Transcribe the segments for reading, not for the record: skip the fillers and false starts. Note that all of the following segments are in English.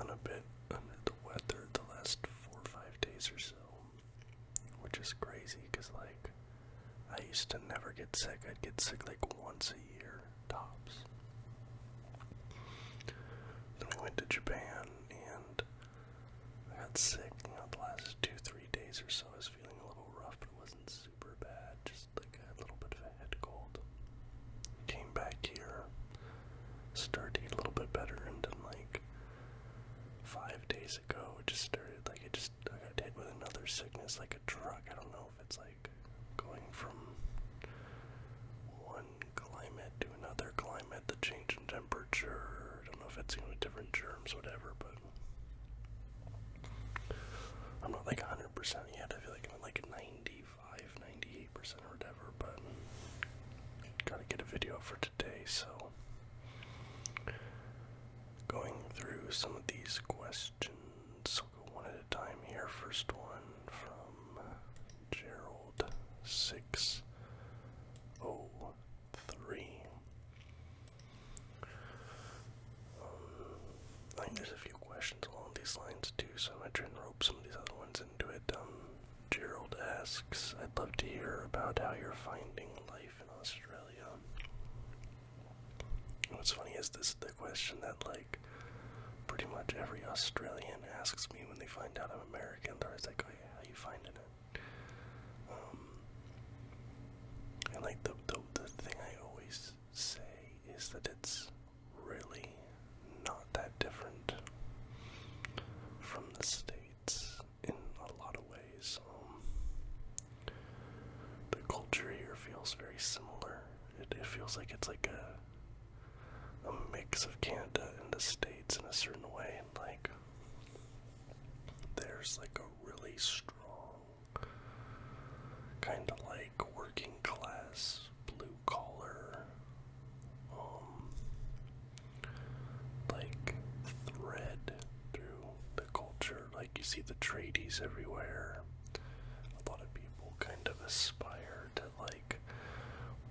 gotten a bit under the weather the last 4 or 5 days or so, which is crazy because, like, I used to never get sick. I'd get sick like once a year, tops. Then we went to Japan, and I got sick, the last 2-3 days or so. I was feeling a little rough, but it wasn't super bad, just like a little bit of a head cold. Came back here, started to get a little bit better, and then like 5 days ago, it just started, like, I got hit with another sickness, like a truck. I don't know if it's like going from one climate to another climate, the change in temperature. I don't know if it's, different germs, whatever, but I'm not like 100% yet. I feel like I'm at like 98% or whatever, but gotta get a video for today, so going through some of these questions. We'll go one at a time here. First one from Gerald 603. I think there's a few questions along these lines too, so I might try and rope some of these other ones into it. Gerald asks, I'd love to hear about how you're finding life in Australia. What's funny is this the question that, like, pretty much every Australian asks me when they find out I'm American. They're always like, oh yeah, how you finding it? And like the thing I always say is that it's really not that different from the States in a lot of ways. The culture here feels very similar. It feels like it's like a mix of Canada and the States in a certain way, and like there's like a really strong kind of like working class, blue collar like thread through the culture. Like you see the tradies everywhere. A lot of people kind of aspire to like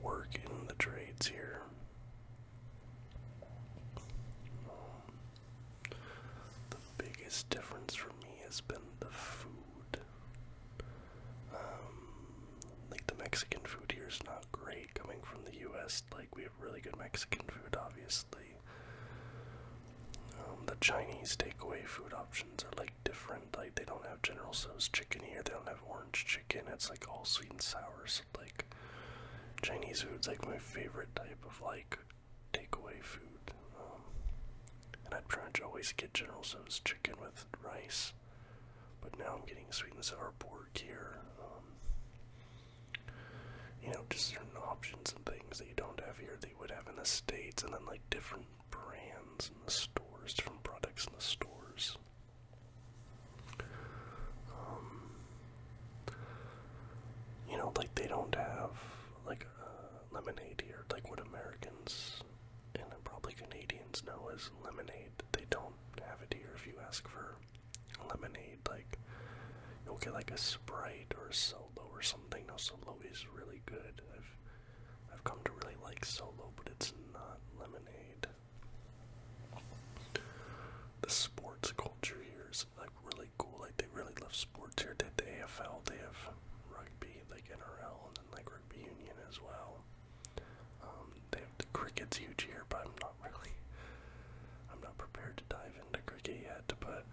work in the trades here. The biggest difference for me has been the food. Like the Mexican food here is not great coming from the US. Like we have really good Mexican food, obviously. The Chinese takeaway food options are like different. Like they don't have General Tso's chicken here. They don't have orange chicken. It's like all sweet and sour. So like Chinese food's like my favorite type of like takeaway food. And I'd pretty much always get General Tso's chicken with rice. But now I'm getting sweet and sour pork here. Just certain options and things that you don't have here that you would have in the States, and then like different brands in the stores, different products in the stores. Like they don't have like lemonade here, like what Americans and probably Canadians know as lemonade. They don't have it here. If you ask for lemonade, like you'll get like a Sprite or a Solo or something. Now Solo is really good. I've come to really like Solo, but it's not lemonade. The sports culture here is like really cool. Like they really love sports here. They have the AFL, they have rugby, like NRL, and then like rugby union as well. They have the cricket's huge here, but I'm not prepared to dive into cricket yet. But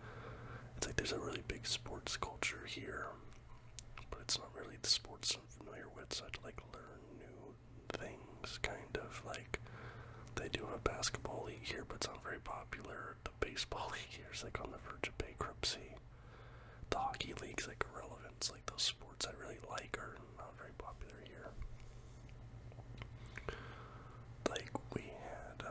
it's like there's a really big sports culture here, but it's not really the sports I'm familiar with, so I had to like learn new things, kind of like they do have a basketball league here, but it's not very popular. The baseball league here is like on the verge of bankruptcy. The hockey league's like irrelevant. It's like those sports I really like are not very popular here. Like we had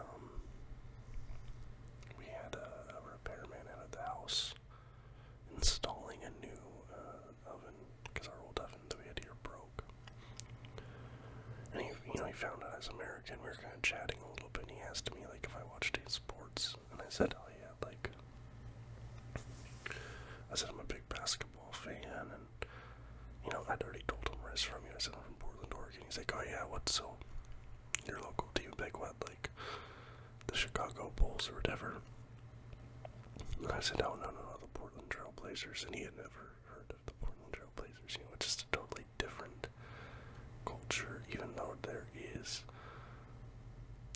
a repairman out of the house installing a new oven because our old oven that we had here broke. And he found out I was American. We were kind of chatting a little bit, and he asked me like if I watched any sports, and I said, oh yeah, like I said I'm a big basketball fan, and I'd already told him where I was from. I said I'm from Portland, Oregon. He's like, oh yeah, what's so your local team, like what, like the Chicago Bulls or whatever? And I said, oh, no, the Portland Trail Blazers. And he had never heard of the Portland Trail Blazers. You know, it's just a totally different culture, even though there is,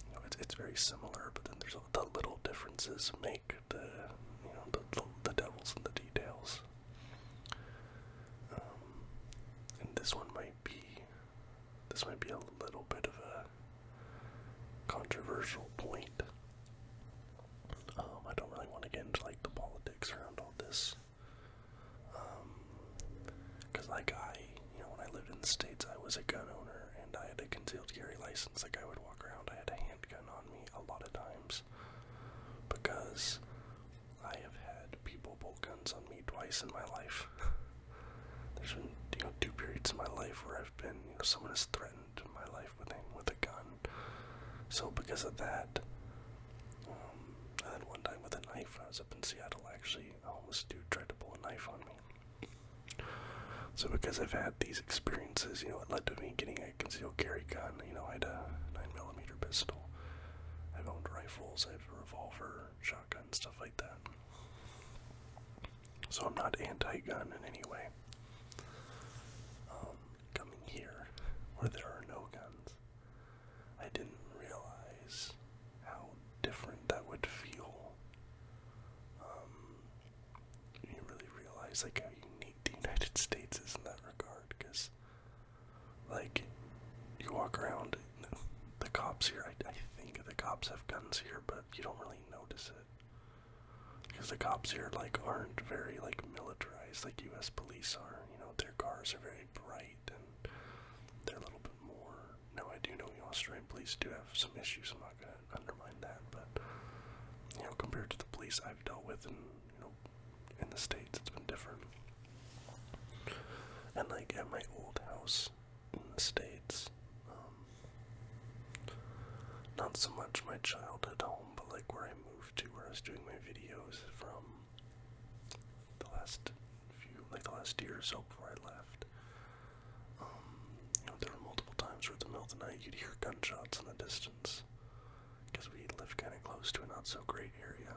you know, it's very similar, but then there's the little differences make the, you know, the devils in the details. And this might be a little bit of a controversial point. I don't really want to get into like the politics around all this. Because like you know, when I lived in the States, I was a gun owner and I had a concealed carry license. Like I would walk around, I had a handgun on me a lot of times because I have had people pull guns on me twice in my life. There's been, you know, 2 periods in my life where I've been, you know, someone has threatened my life with a gun. So because of that, and then one time with a knife, I was up in Seattle, actually, a homeless dude tried to pull a knife on me. So because I've had these experiences, you know, it led to me getting a concealed carry gun. You know, I had a 9mm pistol. I've owned rifles, I have a revolver, shotgun, stuff like that. So I'm not anti-gun in any way. Coming here, where there are no guns, I didn't realize how different that would feel. You really realize like how unique the United States is in that regard, because like you walk around, the cops here, I think the cops have guns here, but you don't really notice it, because the cops here like aren't very like militarized like U.S. police are. You know, their cars are very bright and they're a little bit more. Now I do know the Australian police do have some issues. I'm not gonna undermine that, but you know, compared to the police I've dealt with in, you know, in the States, it's been different. And like at my old house in the States, not so much my childhood home, but like where I moved to, where I was doing my videos from the last year or so before I left. You know, there were multiple times where in the middle of the night you'd hear gunshots in the distance, because we live kind of close to a not so great area.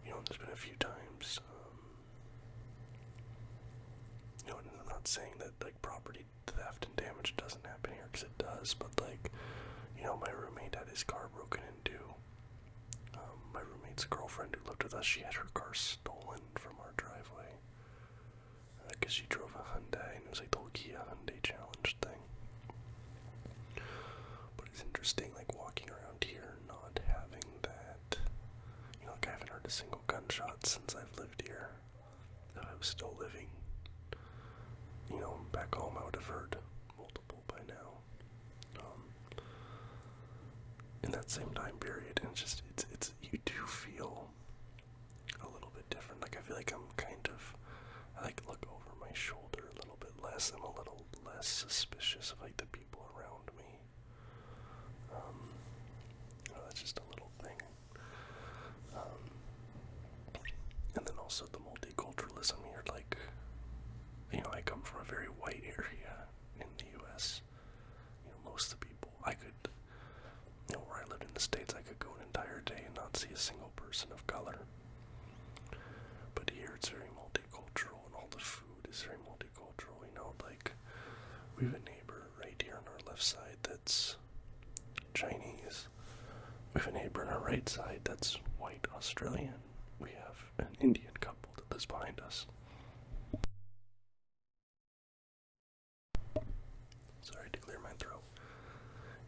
You know, there's been a few times, you know, and I'm not saying that like property theft and damage doesn't happen here, because it does, but like, you know, my roommate had his car broken into. My roommate's girlfriend who lived with us, she had her car stolen from our driveway, because she drove a Hyundai, and it was like the whole Kia Hyundai Challenge thing. But it's interesting, like, walking around here, not having that, you know, like, I haven't heard a single gunshot since I've lived here. If I was still living, you know, back home, I would have heard multiple by now. In that same time period, and it's you do feel a little bit different. Like, I feel like I like look over my shoulder a little bit less. I'm a little less suspicious of like the people around me. You know, that's just a little thing. And then also the multiculturalism here, like, you know, I come from a very white area in the U.S. You know, most of the people, you know, where I lived in the States, I could go an entire day and not see a single person of color. But here it's very multicultural, and all the food is very multicultural. You know, like, we have a neighbor right here on our left side that's Chinese. We have a neighbor on our right side that's white Australian. We have an Indian couple that lives behind us. Sorry to clear my throat.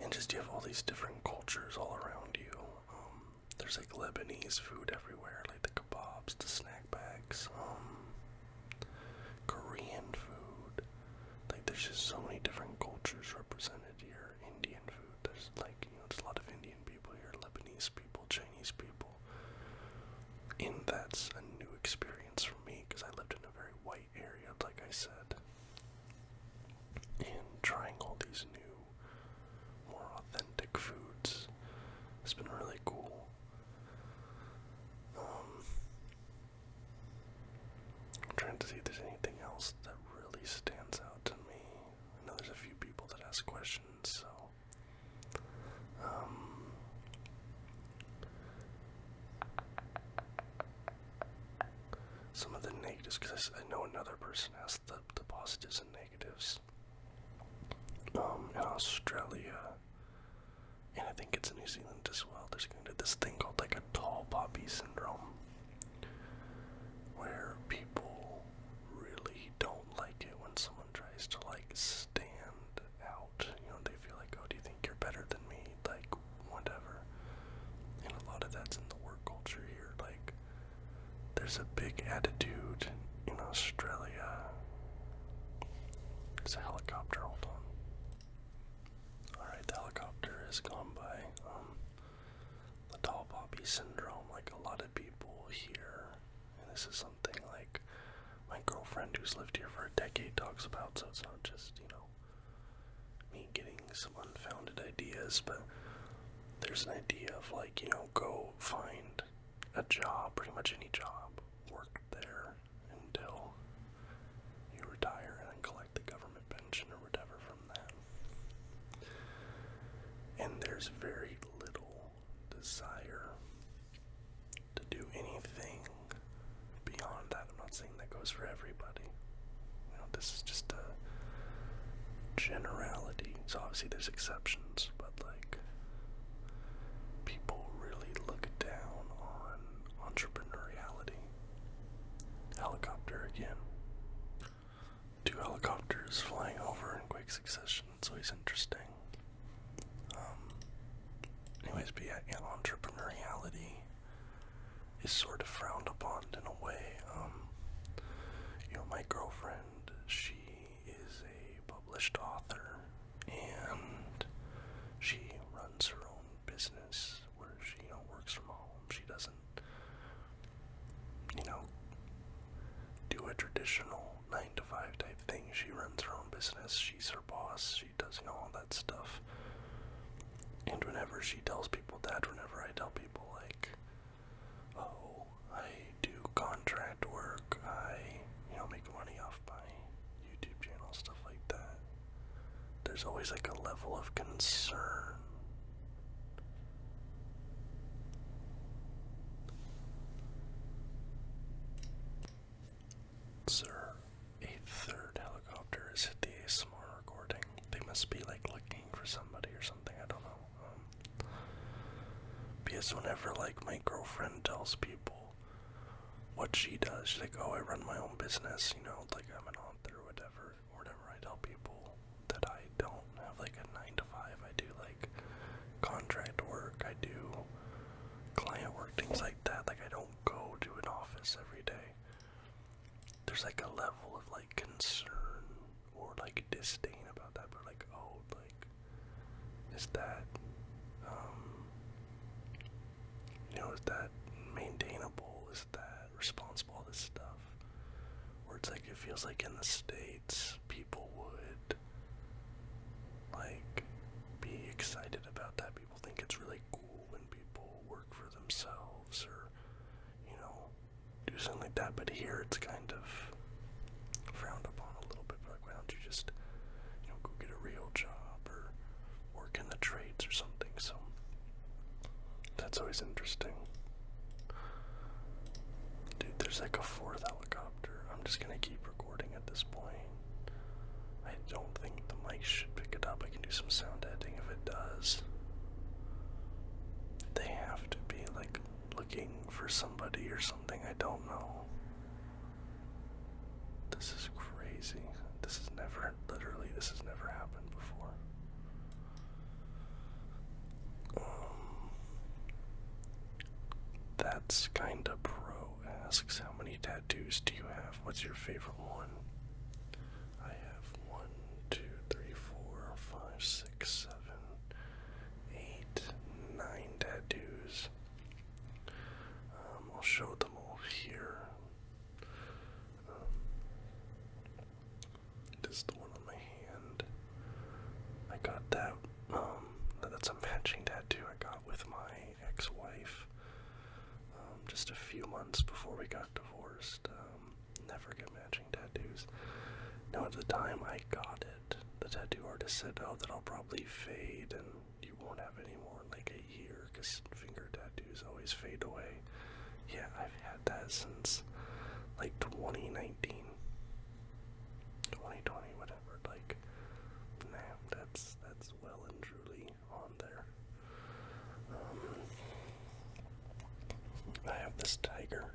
And just you have all these different cultures all around you. There's like Lebanese food everywhere, like the kebabs, the snack bags, Korean food. Like, there's just so many different cultures represented here. Indian food, there's like, you know, there's a lot of Indian people here, Lebanese people, Chinese people. And that's a new experience for me, because I lived in a very white area, like I said. And trying all these new, more authentic foods has been really cool. I'm trying to see if there's anything else that really stands out to me. I know there's a few people that ask questions, so I know another person has the positives and negatives. In Australia, and I think it's in New Zealand as well, there's kind of this thing called like a tall poppy syndrome, where people really don't like it when someone tries to like stand out. They feel like, oh, do you think you're better than me? Like, whatever. And a lot of that's in the work culture here. Like, there's a big attitude in Australia. It's a helicopter, hold on. Alright, the helicopter has gone by. The tall poppy syndrome, like a lot of people here, and this is something like my girlfriend who's lived here for a decade talks about, so it's not just, me getting some unfounded ideas, but there's an idea of like, go find a job, pretty much any job, work there until you retire and then collect the government pension or whatever from that. And there's very little desire to do anything beyond that. I'm not saying that goes for everybody. This is just a generality. So obviously there's exceptions, but like, people really look down on entrepreneuriality. Helicopter again. 2 helicopters flying over in quick succession. It's always interesting. Anyways, but yeah, entrepreneuriality is sort of frowned upon in a way. My girlfriend, she is a published author, and she runs her own business where she, works from home. She doesn't, do a traditional 9-to-5 type thing. She runs her own business. She's her boss. She does, all that stuff. And whenever she tells people that, whenever I tell people, like, oh, I do contract work, I, make money off my YouTube channel, stuff like that, there's always, like, a level of concern. Sir, a 3rd helicopter has hit the ASMR recording. They must be, like, looking for somebody or something, I don't know. Because whenever, like, my girlfriend tells people what she does, she's like, oh, I run my own business, like, I'm an author or whatever. Or whenever I tell people that I don't have, like, a 9-to-5, I do, like, contract work, I do client work, things like that. Like, I don't go to an office every day. There's, like, a level of, like, concern or, like, disdain about that. But, like, oh, like, is that, is that maintainable? Is that responsible? All this stuff. Where it's like, it feels like in the States, people would, like, be excited about that. People think it's really cool when people work for themselves or, do something like that. But here it's kind of frowned upon a little bit. Like, why don't you just, go get a real job or work in the trades or something. So that's always interesting. Dude, there's like a 4th helicopter. I'm just gonna keep recording at this point. I don't think the mic should pick it up. I can do some sound editing if it does. They have to be like looking for somebody or something. I don't know. This is crazy. This has never happened before. That's kinda pro asks, how many tattoos do you have? What's your favorite one? I have 1, 2, 3, 4, 5, 6, 7, 8, 9 tattoos. I'll show them all here. This is the one on my hand. I got that, that's a matching tattoo I got with my ex-wife. Just a few months before we got divorced. Never get matching tattoos. Now at the time I got it, the tattoo artist said, oh, that'll probably fade and you won't have any more in like a year, because finger tattoos always fade away. Yeah, I've had that since like 2019, 2020, whatever. Like, nah, that's well and truly on there. I have this tiger.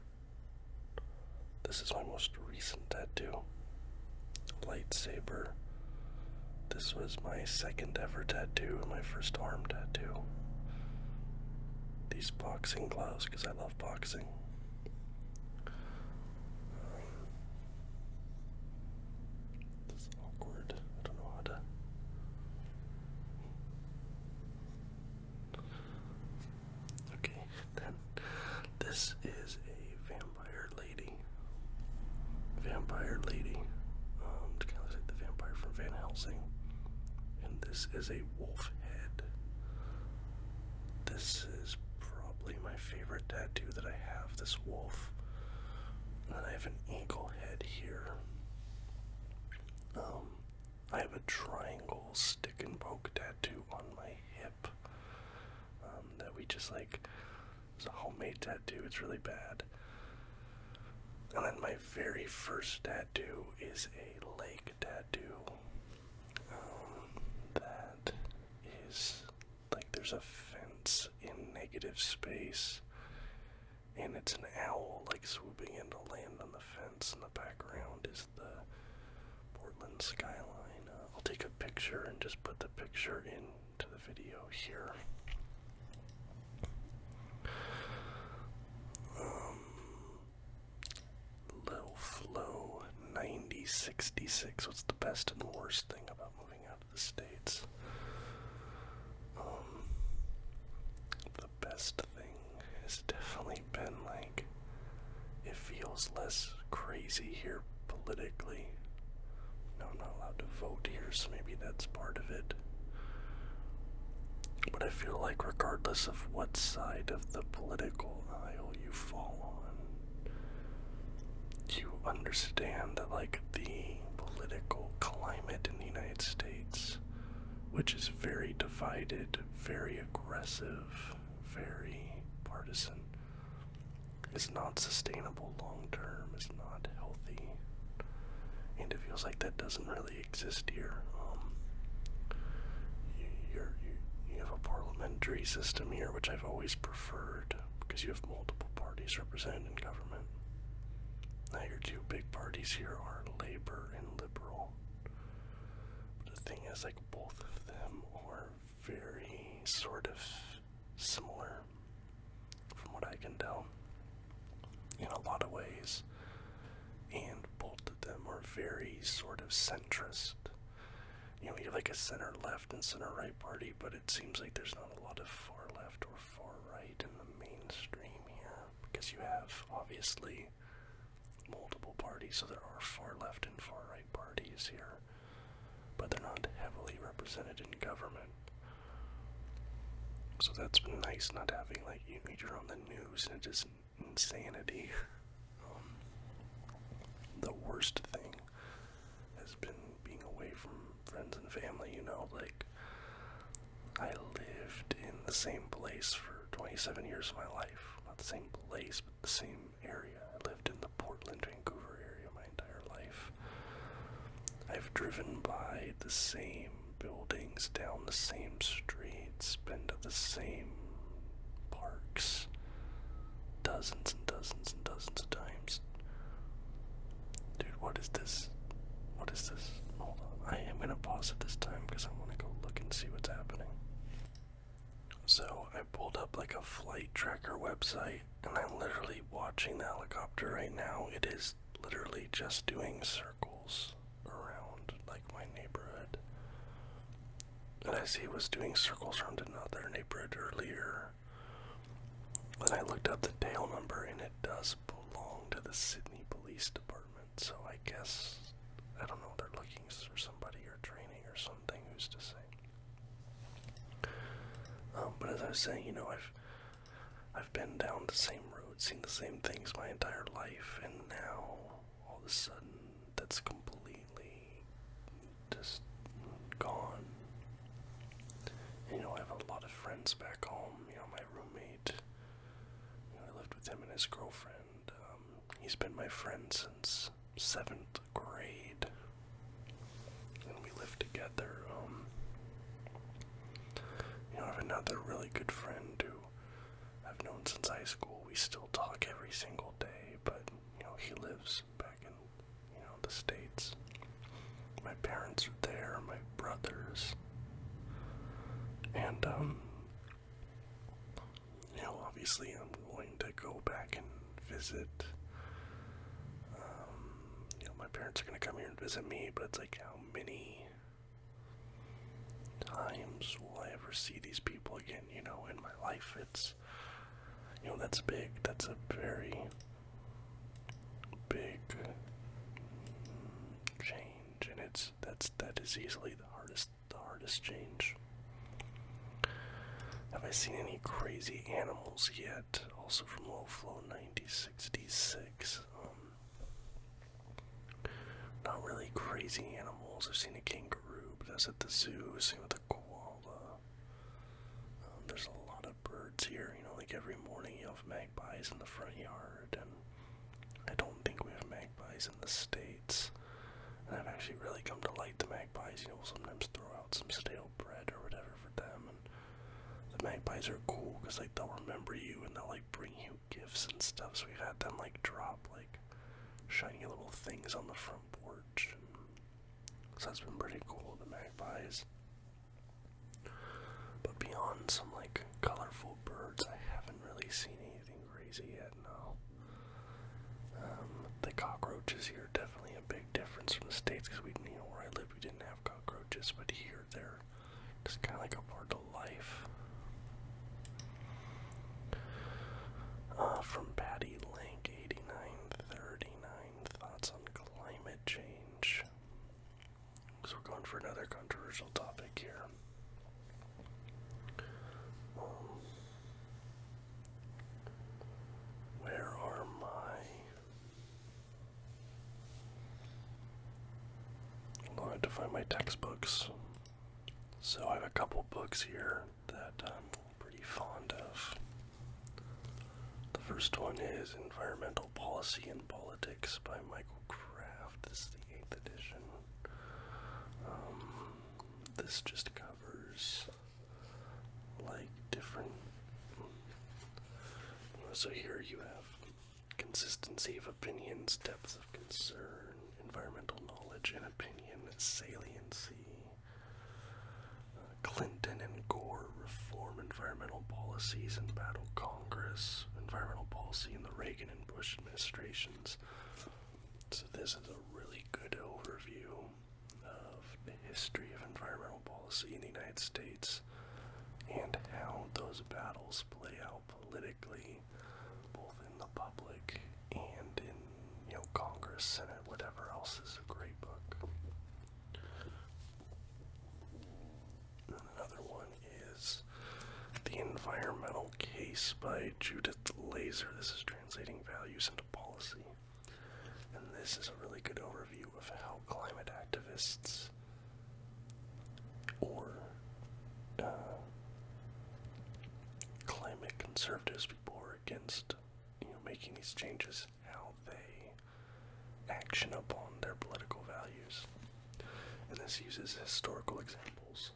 This is my most recent tattoo. Lightsaber. This was my second ever tattoo and my first arm tattoo. These boxing gloves, because I love boxing. This is awkward. I don't know how to. Okay, then this is a vampire lady. It's kind of like the vampire from Van Helsing. And this is a wolf head. This is probably my favorite tattoo that I have, this wolf. And then I have an eagle head here. I have a triangle stick and poke tattoo on my hip. That we just it's a homemade tattoo, it's really bad. And then my very first tattoo is a leg tattoo. That is there's a fence in negative space, and it's an owl swooping in to land on the fence. In the background is the Portland skyline. I'll take a picture and just put the picture into the video here. Little Flow 9066. What's the best and worst thing about moving out of the States? The best thing has definitely been it feels less crazy here politically. No, I'm not allowed to vote here, so maybe that's part of it. But I feel like regardless of what side of the political aisle you fall on, you understand that the political climate in the United States, which is very divided, very aggressive, very partisan, is not sustainable long term, is not healthy, and it feels like that doesn't really exist here. You have a parliamentary system here, which I've always preferred, because you have multiple parties represented in government. Now your two big parties here are Labor and Liberal. But the thing is, both of them are very sort of similar, from what I can tell, in a lot of ways. And both of them are very sort of centrist. You have a center-left and center-right party, but it seems like there's not a lot of far-left or far-right in the mainstream here, because you have, obviously, multiple parties, so there are far-left and far-right parties here, but they're not heavily represented in government. So that's been nice, not having, you're on the news and it's just insanity. The worst thing has been being away from friends and family, I lived in the same place for 27 years of my life. Not the same place, but the same area. I lived in the Portland, Vancouver area my entire life. I've driven by the same buildings, down the same streets, been to the same parks dozens and dozens and dozens of times. Dude, what is this? Hold on. I am going to pause it this time because I want to go look and see what's happening. So I pulled up a flight tracker website, and I'm literally watching the helicopter right now. It is literally just doing circles around my neighborhood. And I see it was doing circles around another neighborhood earlier. Then I looked up the tail number, and it does belong to the Sydney Police Department. So I guess, I don't know, they're looking for somebody or training or something, who's to say. But as I was saying, I've been down the same road, seen the same things my entire life, and now, all of a sudden, that's completely just gone. And, I have a lot of friends back home. My roommate, I lived with him and his girlfriend. He's been my friend since 7th grade, and we lived together. I have another really good friend who I've known since high school. We still talk every single day, but, he lives back in, the States. My parents are there, my brothers, and, obviously I'm going to go back and visit. My parents are going to come here and visit me, but it's like, how many times will I ever see these people again, in my life? It's, that's big. That's a very big change, and that is easily the hardest change. Have I seen any crazy animals yet? Also from Low Flow 9066. Not really crazy animals. I've seen a kangaroo, but that's at the zoo. Same with a koala. There's a lot of birds here. Like every morning you have magpies in the front yard, and I don't think we have magpies in the States. And I've actually really come to like the magpies. We'll sometimes throw out some stale bread or whatever for them, and the magpies are cool because they'll remember you and they'll bring you gifts and stuff. So we've had them drop shiny little things on the front porch. So that's been pretty cool, the magpies. But beyond some colorful birds, I haven't really seen anything crazy yet, no. The cockroaches here are definitely a big difference from the States, because where I live we didn't have cockroaches, but here they're just kind of a part of life. From Patty Link 8939, thoughts on climate change. So we're going for another controversial topic here. Where are Hold on, I have to find my textbooks. So I have a couple books here that I'm pretty fond of. The first one is Environmental Policy and Politics by Michael Kraft. This is the 8th edition. This just covers different. So here you have consistency of opinions, depth of concern, environmental knowledge and opinion, saliency, Clinton and Gore reform environmental policies and battle Congress, environmental policy in the Reagan and Bush administrations. So this is a really good overview of the history of environmental policy in the United States and how those battles play out politically, both in the public and in, Congress, Senate, whatever else. Is a great book. And another one is The Environmental Case by Judith Laser. This is translating values into policy. And this is a really good overview of how climate activists or climate conservatives, people who are against, making these changes, how they action upon their political values. And this uses historical examples.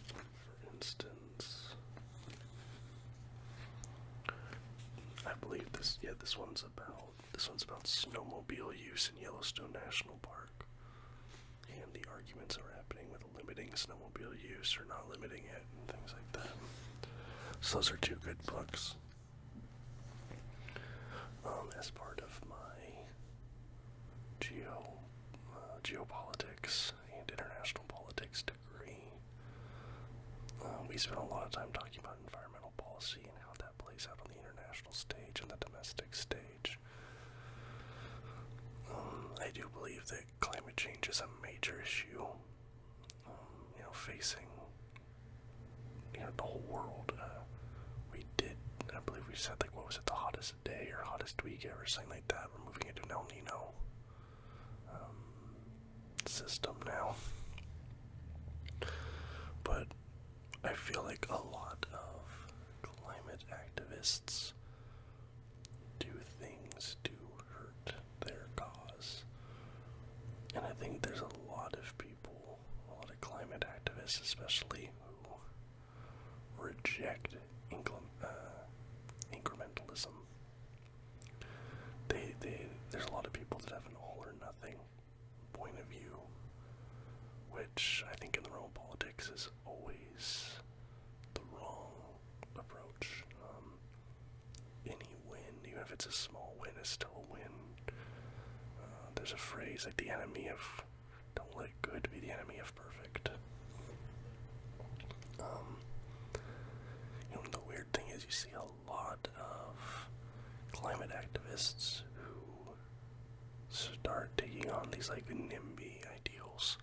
For instance, I believe this one's about snowmobile use in Yellowstone National Park. And the arguments are happening with limiting snowmobile use or not limiting it and things like that. So those are two good books. As part of my geopolitics and international politics degree, we spent a lot of time talking about environmental policy and how that plays out on the international stage and the domestic stage. I do believe that climate change is a major issue, facing, the whole world. I believe we said, what was it, the hottest day or hottest week ever, something like that. We're moving into an El Nino system now. But I feel like a lot of climate activists things to hurt their cause. And I think there's a lot of people, a lot of climate activists especially, who reject incrementalism. There's a lot of people that have an all or nothing point of view, which I think in the realm of politics is always the wrong approach. Any win, even if it's a small win, is still a win. There's a phrase like don't let good be the enemy of perfect. The weird thing is you see a lot of climate activists who start taking on these like NIMBY ideals.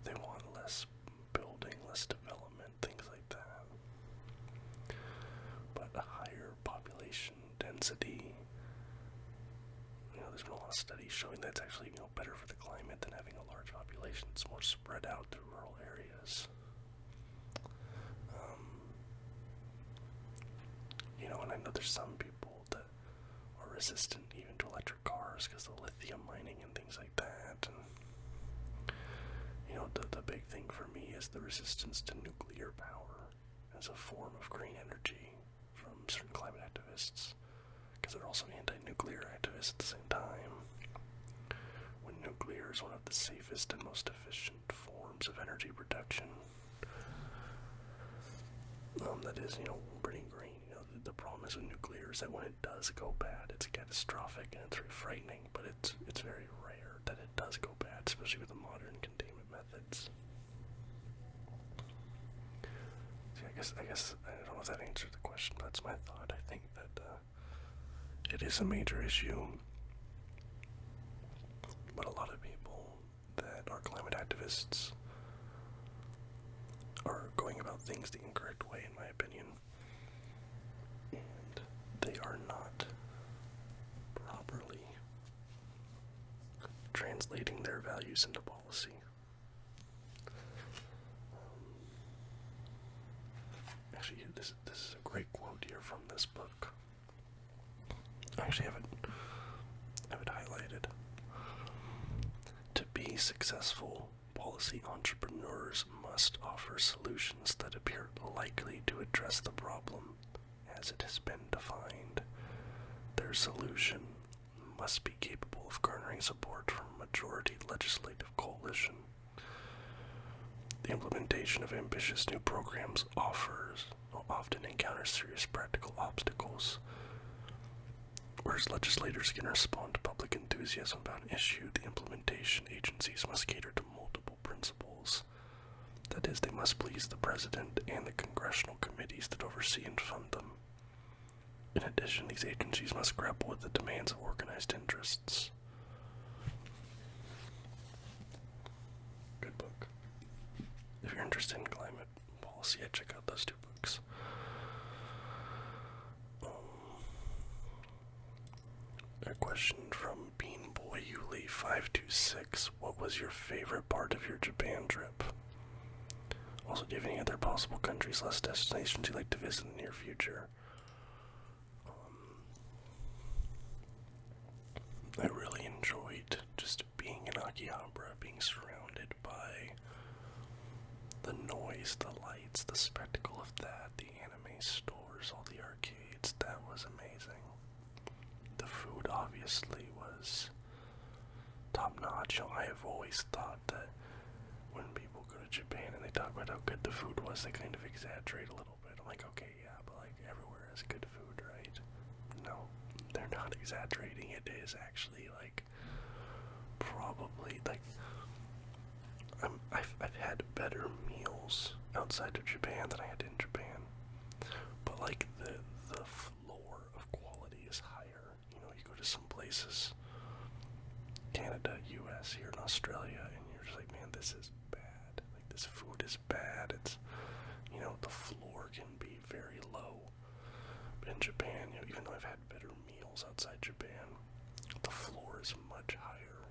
They want less building, less development, things like that. But a higher population density, there's been a lot of studies showing that it's actually, better for the climate than having a large population. It's more spread out to rural areas. And I know there's some people that are resistant even to electric cars because of lithium mining and things like that. And, the big thing for me is the resistance to nuclear power as a form of green energy from certain climate activists, because they're also anti-nuclear activists at the same time. When nuclear is one of the safest and most efficient forms of energy production, that is, pretty green. The problem is with nuclear is that when it does go bad, it's catastrophic and it's very frightening, but it's very rare that it does go bad, especially with the modern containment methods. See, I guess I don't know if that answered the question, but that's my thought. I think that it is a major issue, but a lot of people that are climate activists are going about things the incorrect way, in my opinion. And they are not properly translating their values into policy. Actually, this is a great quote here from this book. I actually have it highlighted. To be successful, policy entrepreneurs must offer solutions that appear likely to address the problem as it has been defined. Their solution must be capable of garnering support from a majority legislative coalition. The implementation of ambitious new programs often encounters serious practical obstacles. Whereas legislators can respond to public enthusiasm about an issue, the implementation agencies must cater to multiple principles. That is, they must please the president and the congressional committees that oversee and fund them. In addition, these agencies must grapple with the demands of organized interests. Good book. If you're interested in climate policy, I'd check out those two books. A question from BeanBoyUli526. What was your favorite part of your Japan trip? Also, do you have any other possible countries / destinations you'd like to visit in the near future? I really enjoyed just being in Akihabara, being surrounded by the noise, the lights, the spectacle of that, the anime stores, all the arcades. That was amazing. The food obviously was top notch. I have always thought that when people go to Japan and they talk about how good the food was, they kind of exaggerate a little bit. I'm like, okay, yeah, but like everywhere has good food, right? No, they're not exaggerating. It is actually like probably like I've had better meals outside of Japan than I had in Japan, but like the floor of quality is higher. You go to some places, Canada, US, here in Australia, and you're just like, man, this is bad. Like, this food is bad. It's, the floor can be very low. But in Japan, even though I've had better meals outside Japan, the floor is much higher.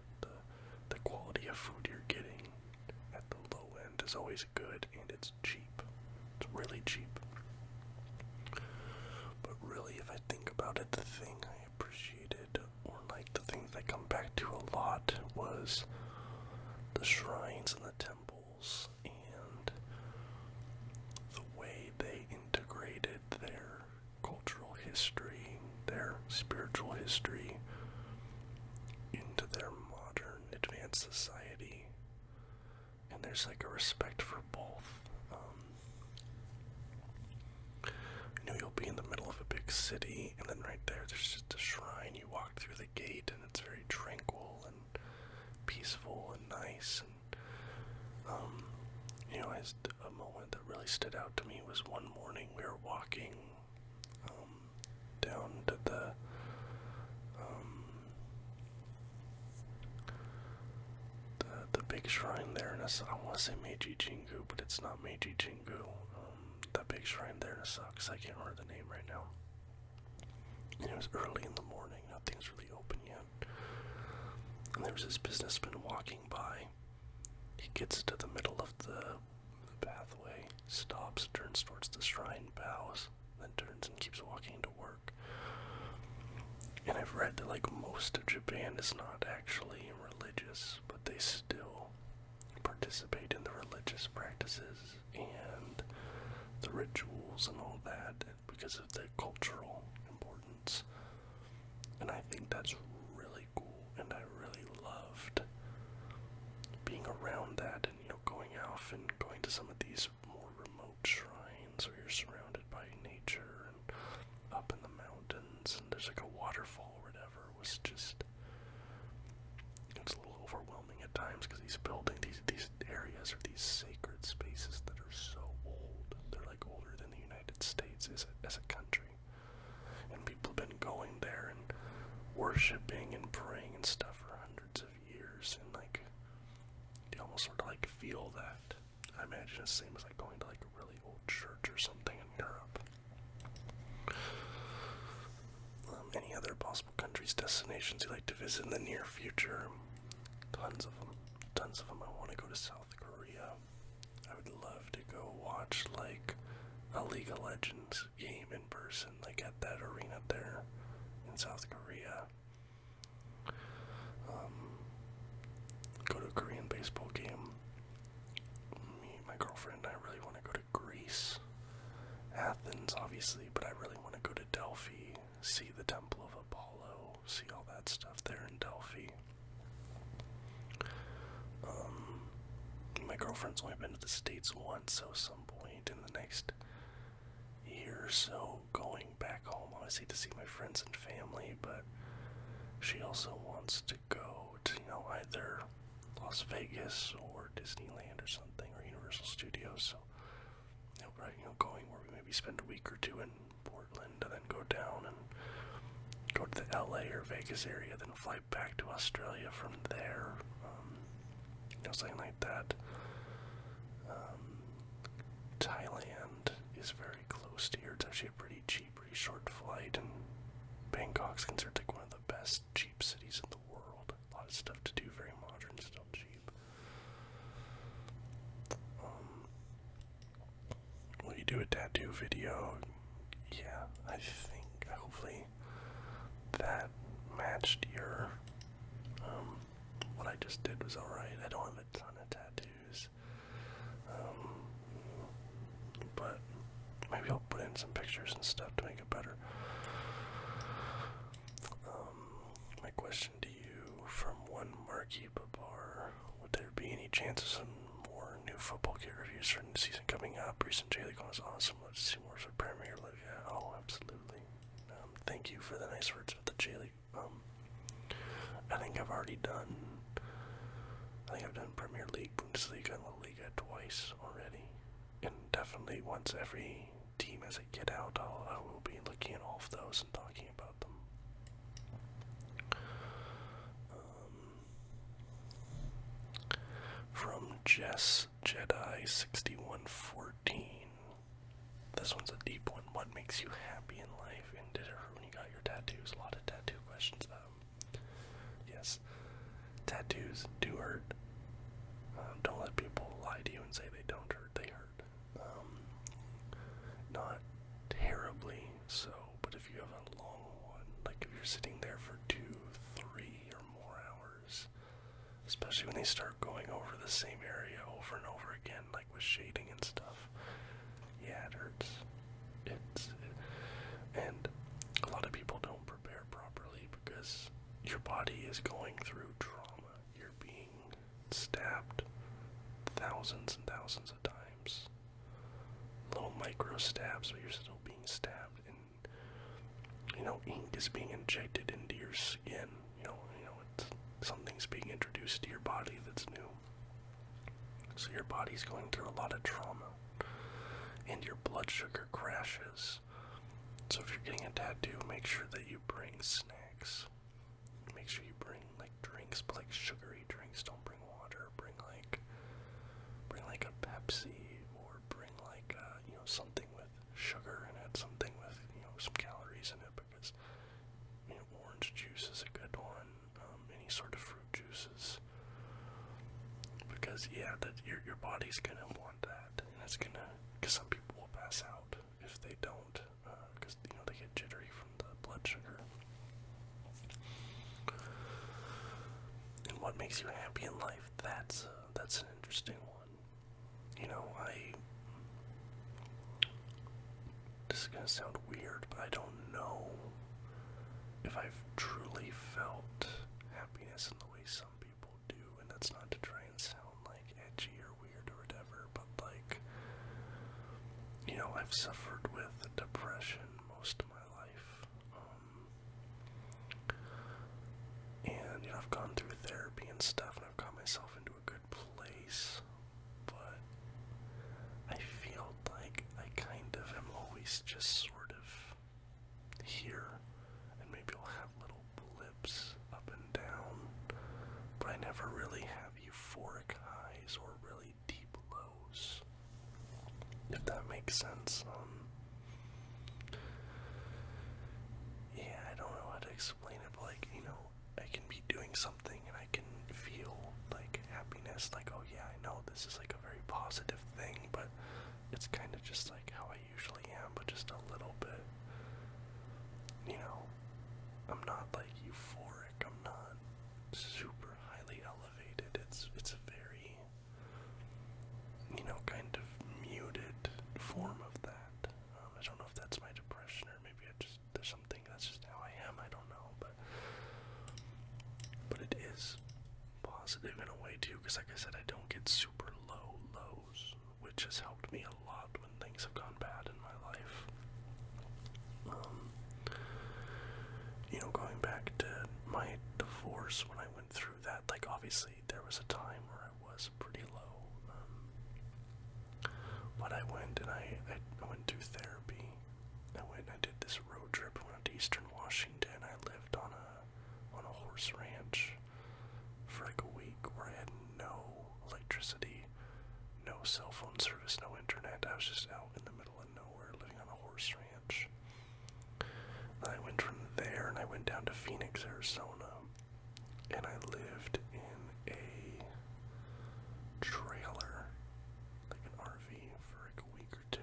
The quality of food you're getting at the low end is always good, and it's cheap. It's really cheap. But really, if I think about it, the thing I appreciated was the shrines and the temples and the way they integrated their cultural history, their spiritual history into their modern advanced society. And there's like a respect for both. You'll be in the middle of a big city, and then right there's just a shrine. You walk through the gate, and it's very tranquil and peaceful and nice. And a moment that really stood out to me was one morning we were walking down to the big shrine there in I want to say Meiji Jingu, but it's not Meiji Jingu. That big shrine there in Osaka, I can't remember the name right now. And it was early in the morning, nothing's really open yet. And there was this businessman walking by. He gets to the middle of the pathway, stops, turns towards the shrine, bows, then turns and keeps walking to work. And I've read that like most of Japan is not actually religious, but they still participate in the religious practices and the rituals and all that because of the cultural importance. And I think that's really cool, and I really loved being around that and going off and going to some of these more remote shrines where you're surrounded by nature and up in the mountains and there's like a waterfall or whatever. It's a little overwhelming at times because these buildings, these areas are these sacred spaces that are so old. They're like older than the United States as a country. And people have been going there and worshiping and praying and stuff for hundreds of years. And like, you almost sort of like feel that. I imagine it's the same as like going to like a really old church or something in Europe. Any other possible countries, destinations you'd like to visit in the near future? Tons of them. I want to go to South Korea. I would love to go watch like a League of Legends game in person, like at that arena there in South Korea. Go to a Korean baseball game. Me, my girlfriend, and I really want to go to Greece. Athens, obviously, but I really want to go to Delphi, see the Temple of Apollo, see all that stuff there in Delphi. My girlfriend's only been to the States once, so some point in the next year or so, going back home, obviously to see my friends and family, but she also wants to go to, either Las Vegas or Disneyland or something, or Universal Studios, so, going where we maybe spend a week or two in Portland, and then go down and go to the LA or Vegas area, then fly back to Australia from there, something like that. Thailand is very close to here. It's actually a pretty cheap, pretty short flight, and Bangkok's considered like one of the best cheap cities in the world. A lot of stuff to do, very modern, still cheap. Will you do a tattoo video? Yeah, I think, hopefully, that matched your, what I just did was alright. I don't have a ton of tattoos. But maybe I'll put in some pictures and stuff to make it better. My question to you from one Marky Babar: would there be any chances of more new football kit reviews for the season coming up? Recent J League was awesome. Let's see more for Premier League. Yeah, oh, absolutely. Thank you for the nice words with the J League. I think I've done Premier League, Bundesliga, and La Liga twice already. And definitely once every team has a kit out, I will be looking at all of those and talking about them. From Jess Jedi 6114. This one's a deep one. What makes you happy in life? And did it hurt when you got your tattoos? A lot of tattoo questions. Yes, tattoos do hurt. Don't let people lie to you and say they don't hurt. They hurt. Not terribly so, but if you have a long one, like if you're sitting there for 2, 3, or more hours, especially when they start going over the same area over and over again, like with shading and stuff. Yeah, it hurts. And a lot of people don't prepare properly because your body is going through trauma. You're being stabbed thousands and thousands of times. Little micro stabs, but you're still being stabbed, and ink is being injected into your skin. Something's being introduced to your body that's new. So your body's going through a lot of trauma, and your blood sugar crashes. So if you're getting a tattoo, make sure that you bring snacks. Make sure you bring drinks, but sugary drinks. Don't bring water. Bring a Pepsi, or bring something with sugar in it, something with some calories in it, because orange juice is a good one. Any sort of fruit juices, because your body's gonna want that, and because some people will pass out if they don't, because they get jittery from the blood sugar. And what makes you happy in life? That's an interesting one. This is gonna sound weird, but I don't know if I've truly felt happiness in the way some people do, and that's not to try and sound edgy or weird or whatever, but I've suffered with depression most of my life, and I've gone through therapy and stuff, and I've got myself into a good place, but I feel like I kind of am always just sort of here, and maybe I'll have little blips up and down, but I never really have euphoric highs or really deep lows, if that makes sense. Yeah, I don't know how to explain it, but I can be doing something and I can feel happiness, oh yeah, I know this is a very positive thing, but it's kind of just how I usually am, but just a little bit. I'm not euphoric, I'm not super highly elevated. It's a very kind of muted form of that. I don't know if that's my depression, or maybe there's something that's just how I am, I don't know, but it is positive in a way too, because like I said, I don't get super low lows, which has helped me a lot when things have gone bad in my life. Going back to my divorce, when I went through that, obviously there was a time where I was pretty low, but I went and I went to therapy. I did this road trip, went to Eastern Washington. I lived on a horse ranch for a week where I had no electricity, no cell phone service, no internet. I was just out in the middle of nowhere living on a horse ranch. I went from there and I went down to Phoenix, Arizona, and I lived in a trailer, an RV, for a week or two.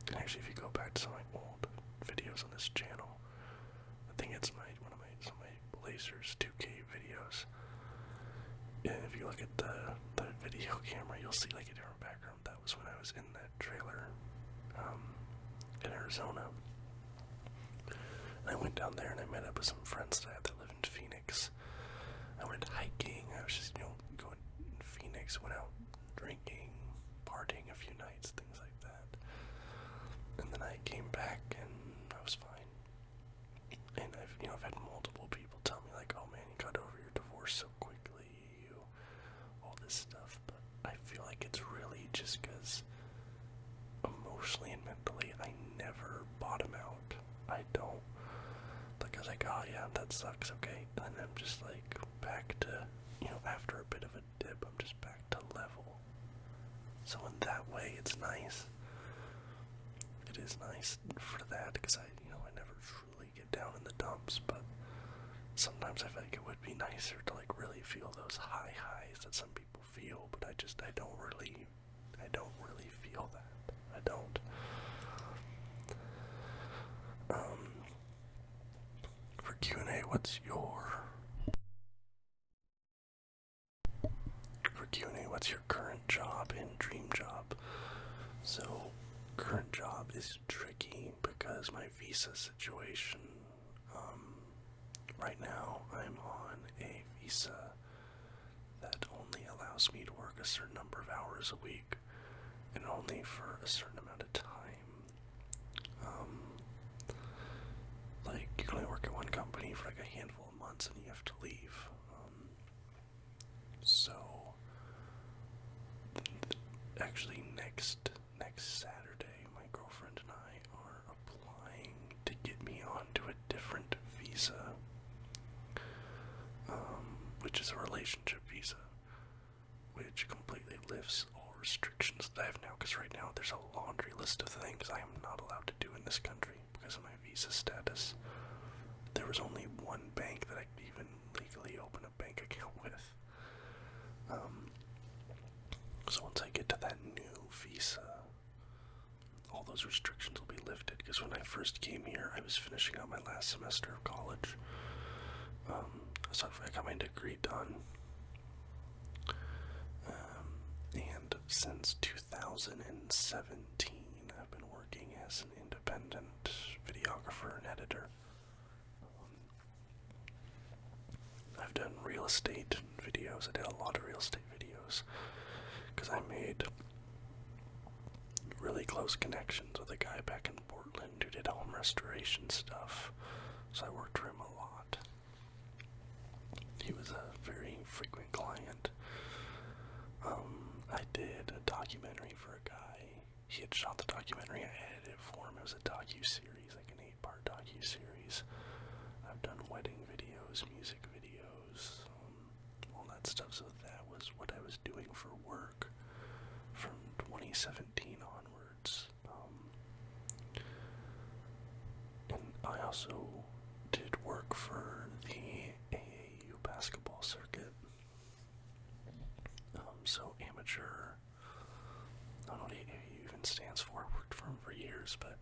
And actually, if you go back to some of my old videos on this channel, I think it's some of my Blazers 2K videos. And if you look at the video camera, you'll see a different background. That was when I was in that trailer in Arizona. And I went down there and I met up with some friends that I had that live in Phoenix. I went hiking. I was just going in Phoenix, went out drinking, partying a few nights, things like that. And then I came back and I was fine. And I've had multiple people tell me oh man, you got over your divorce so quickly, all this stuff, but I feel like it's really just because emotionally and mentally I never bottom out. I don't. I was oh yeah, that sucks, okay. And then I'm just back to, after a bit of a dip, I'm just back to level. So in that way, it's nice. It is nice for that, because I never truly get down in the dumps, but sometimes I feel like it would be nicer to really feel those high highs that some people feel, but I don't really feel that. I don't. For Q&A, what's your because my visa situation, right now I'm on a visa that only allows me to work a certain number of hours a week, and only for a certain amount of time. Like, you can only work at one company for like a handful of months and you have to leave. So, actually next Saturday, my girlfriend and I are applying to get me onto a different visa, which is a relationship visa, which completely lifts all restrictions that I have now, because right now there's a laundry list of things I am not allowed to do in this country because of my visa status. There was only one bank that I could even legally open a bank account with. So once I get to that new visa, all those restrictions will be lifted, because when I first came here, I was finishing up my last semester of college. So I got my degree done. And since 2017, I've been working as an independent videographer and editor. I've done real estate videos. I did a lot of real estate videos because I made really close connections with a guy back in Portland who did home restoration stuff. So I worked for him a lot. He was a very frequent client. I did a documentary for a guy. He had shot the documentary. I edited it for him. It was a docu-series, like an 8-part docu-series. I've done wedding videos, music videos, all that stuff. So that was what I was doing for work from 2017 onwards. And I also did work for the AAU basketball circuit. So amateur, I don't know what AAU even stands for. I worked for them for years, but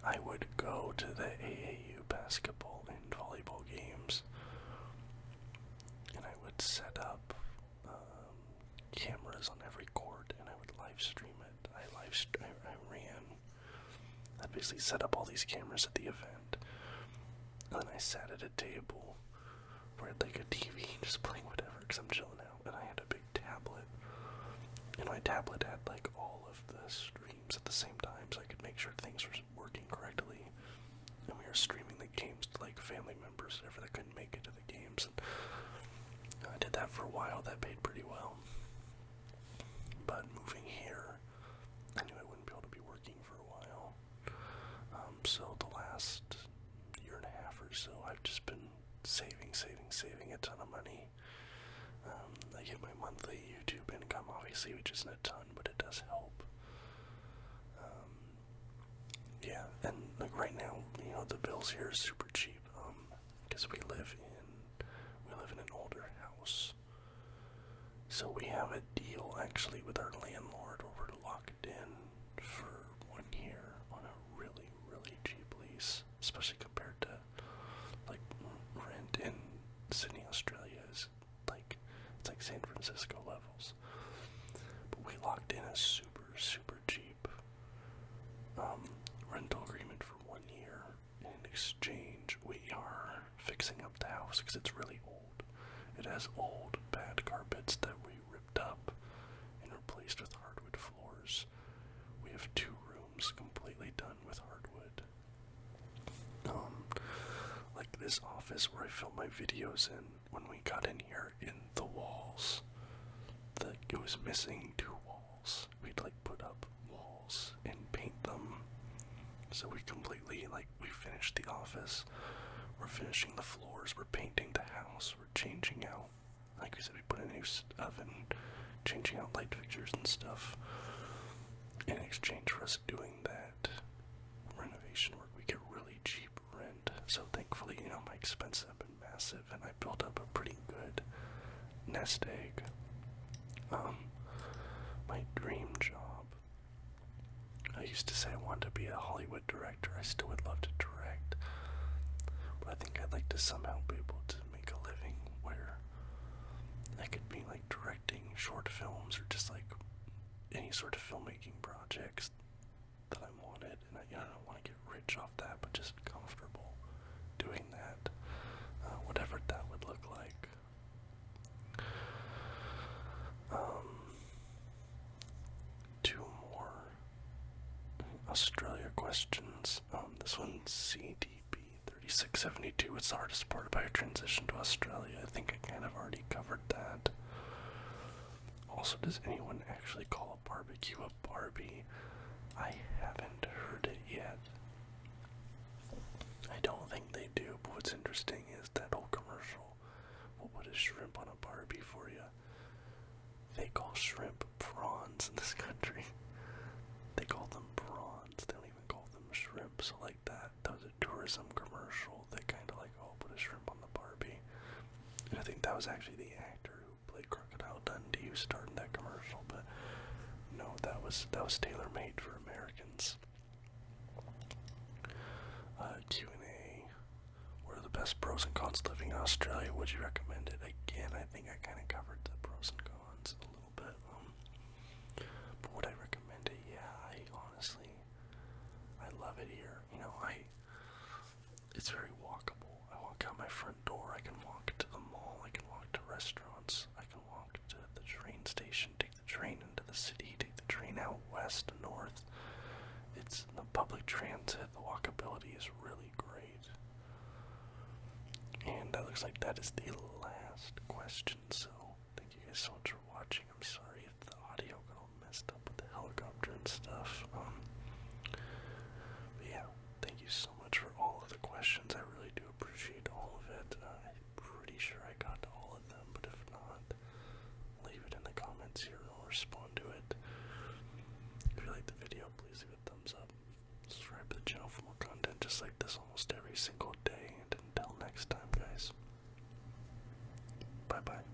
I would go to the AAU basketball and volleyball games, and I would set up cameras on every court, and I would live stream it. I'd basically set up all these cameras at the event, and then I sat at a table where I had like a TV just playing whatever, because I'm chilling out, and I had a big tablet, and my tablet had like all of the streams at the same time, so I could make sure things were working correctly, and we were streaming the games to like family members or whatever that couldn't make it to the games, and I did that for a while. That paid pretty well, but moving here, I knew I wouldn't be able to be working for a while, so the last year and a half or so, I've just been saving a ton of money. I get my monthly YouTube income, obviously, which isn't a ton, but it does help. Yeah, and like right now, the bills here are super cheap, because we live in an older house. So we have a deal actually with our landlord where we're locked in for 1 year on a really, really cheap lease, especially compared to like rent in Sydney, Australia is like, it's like San Francisco levels. But we locked in a super, super cheap rental agreement for 1 year. In exchange, we are fixing up the house because it's really old. It has old, bad carpets that we ripped up and replaced with hardwood floors. We have 2 rooms completely done with hardwood. Like this office where I film my videos in, when we got in here, in the walls, it was missing 2 walls. We'd like put up walls and paint them. So we completely, we finished the office, we're finishing the floors, we're painting the house, we're changing out, like we said, we put a new oven, changing out light fixtures and stuff. In exchange for us doing that renovation work, we get really cheap rent. So thankfully, my expenses have been massive, and I built up a pretty good nest egg. My dream job. I used to say I wanted to be a Hollywood director. I still would love to direct, but I think I'd like to somehow be able to make a living where I could be directing short films or just any sort of filmmaking projects that I wanted, and I don't want to get rich off Australia questions. This one's CDB 3672. What's the hardest part about your transition to Australia? I think I kind of already covered that. Also, does anyone actually call a barbecue a Barbie? I haven't heard it yet. I don't think they do, but what's interesting is that whole commercial will put a shrimp on a Barbie for you. They call shrimp prawns in this country. They call them prawns. They don't even call them shrimp. So like that was a tourism commercial. They kind of like, oh, put a shrimp on the Barbie. And I think that was actually the actor who played Crocodile Dundee who starred in that commercial. But no, that was tailor-made for Americans. Q&A. What are the best pros and cons living in Australia? Would you recommend it? Again, I think I kind of covered the pros and cons a little bit. But would I recommend it? Yeah, I love it here. It's very walkable. I walk out my front door. I can walk to the mall. I can walk to restaurants. I can walk to the train station. Take the train into the city. Take the train out west, north. It's the public transit. The walkability is really great. And that looks like that is the last question. So thank you guys so much for watching. I'm sorry if the audio got all messed up with the helicopter and stuff. But yeah, thank you so much for all of the questions. I really do appreciate all of it. I'm pretty sure I got to all of them, but if not, leave it in the comments here and I'll respond to it. If you like the video, please leave a thumbs up. Subscribe to the channel for more content just like this almost every single day. And until next time, guys. Bye-bye.